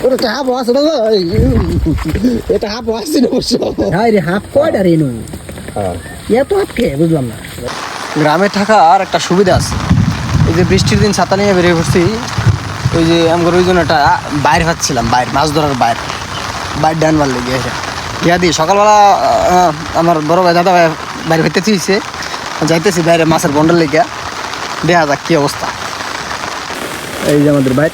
ওটা হাফ আছে না এটা হাফ আছে না অবশ্য হাই রে হাফ কয়টা রেনু এত হাফ কে বুঝলাম না। গ্রামে থাকার একটা সুবিধা আছে, এই যে বৃষ্টির দিন ছাতা নিয়ে বেরিয়ে পড়ছি, ওই যে আমার ওই জন্য একটা বাইর ভাবছিলাম, বাইর মাছ ধরার বাইর ডান মারলে গিয়ে ইয়া দিয়ে সকালবেলা আমার বড় ভাই দাদা ভাই বাইরে ভেতে চিয়েছে, যাইতেছি বাইরে মাছের বন্ডার লেগে, দেখা যাক কী অবস্থা। এই যে আমাদের বাইর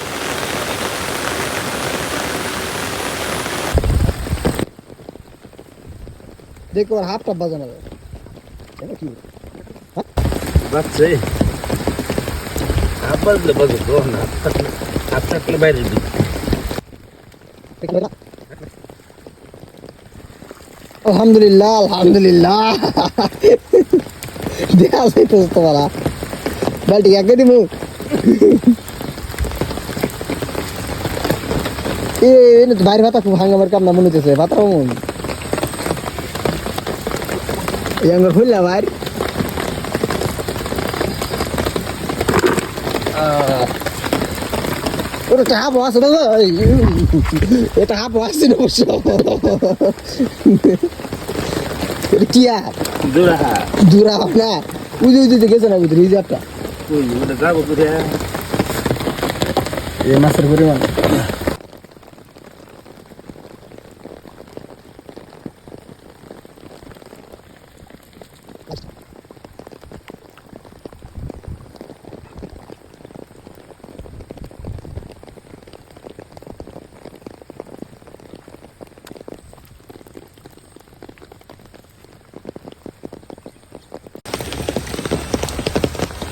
দেখো আর হাফ টাপ বাজানো যাবে কি বাচ্চে আবার বাজে তো না হাত থাকলে বাইরে দিই আলহামদুলিল্লাহ আলহামদুলিল্লাহ দেখা যাইতো তোমারা বালটি একে দিব বাইরে ভাতা খুব হাঙ্গামার কাম না মনে হচ্ছে ভাতা মন আমার খুললা বাইর ওটা হাফ আছে না এটা হাফ আছে না অবশ্য কিয়া দূরা না উজে উজে গেছে না বুঝলি রিজার্ভটা যাবো কোথায় এই মাছের পরিমাণ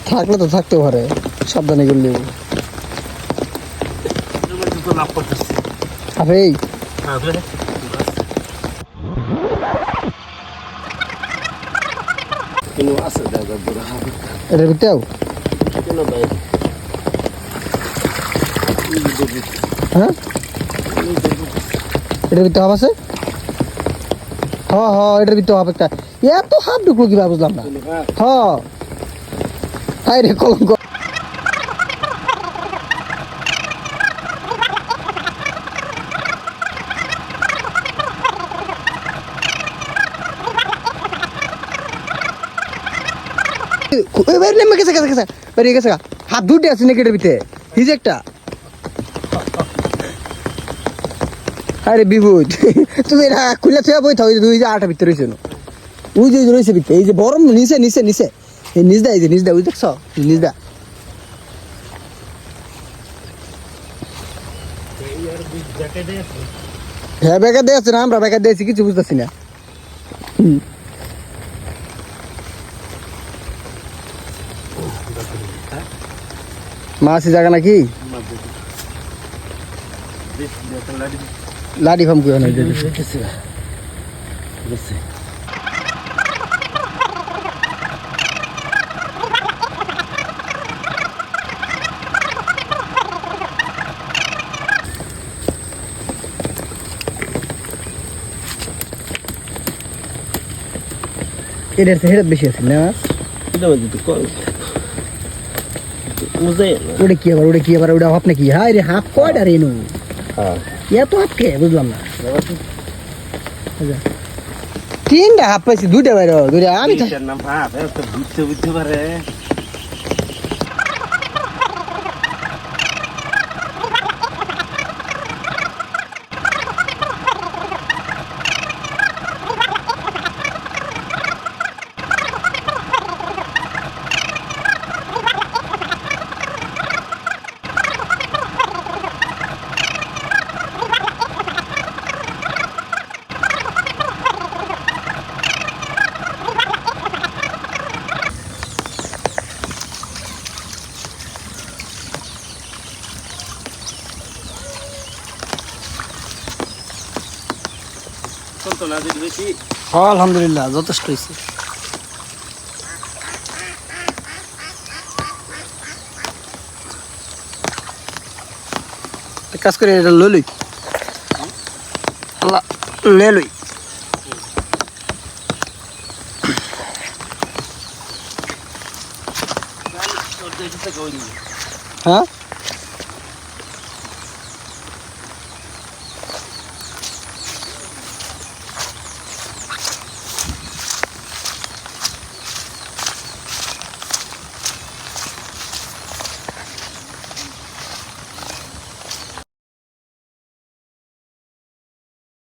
থাকলে তো থাকতে পারে, সাবধানে করলেও আরে এটার ভিতরেও হ্যাঁ এটার ভিতরে হাফ আছে, হ্যাঁ এটার ভিতরে হাফ একটা, এত হাফ ঢুকলো কিভাবে বুঝলাম না। হ্যাঁ হাই রে কলঙ্ক হাত দুটে আছে নাকি এটার ভিতরে হিজ একটা আরে বিভূত তুমি এটা খুলে থেকে বই থাও, দুই যে আটা ভিতরে রয়েছে ওই যে রয়েছে ভিতরে, এই যে বড় নিচে নিচে নিচে এই নিজদা, এই যে নিজদা ওই দেখছ নিজদা হ্যাঁ বেকার দিয়ে আছে না, আমরা বেকার দিয়েছি কিছু বুঝতেছি না। মাছি জায়গা নাকি লাডি ফার্ম কি হয় এটার হেড বেশি আছে না ওটা কি আবার ওটা কি আবার ওটা হাফ নাকি হাই রে হাফ কয়টা রেনু এত হাফ কে বুঝলাম না। তিনটা হাফ পাইছি দুইটা বাইরে দুইটা আমি বুঝতে পারে আলহামদুলিল্লাহ যথেষ্ট হয়েছে। কাজ করে এটা লই আল্লাহ লই হ্যাঁ